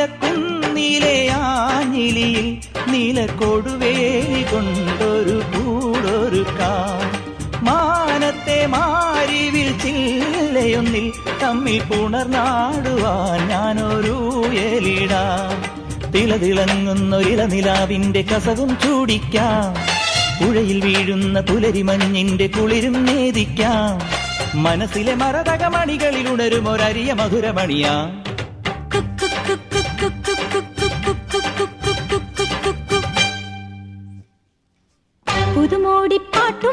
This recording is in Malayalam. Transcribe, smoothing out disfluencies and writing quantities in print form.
നീലക്കുന്നിലെ ആഞ്ഞിലിയിൽ നീലക്കൊടുവേലി കൊണ്ടൊരു കൂടൊരുക്കാം. മാനത്തെ മാരിവിൽ ചില്ലയൊന്നിൽ തമ്മിൽ പുണർന്നാടുവാൻ ഞാനൊരു എലിടാം. തിളതിളങ്ങുന്നൊരിളനിലാവിന്റെ കസവും ചൂടിക്കാം. പുഴയിൽ വീഴുന്ന പുലരിമഞ്ഞിന്റെ കുളിരും നേദിക്കാം. മനസ്സിലെ മരതകമണികളിൽ ഉണരും ഒരരിയ മധുരമണിയാ. പുതുമോടിപ്പാട്ടും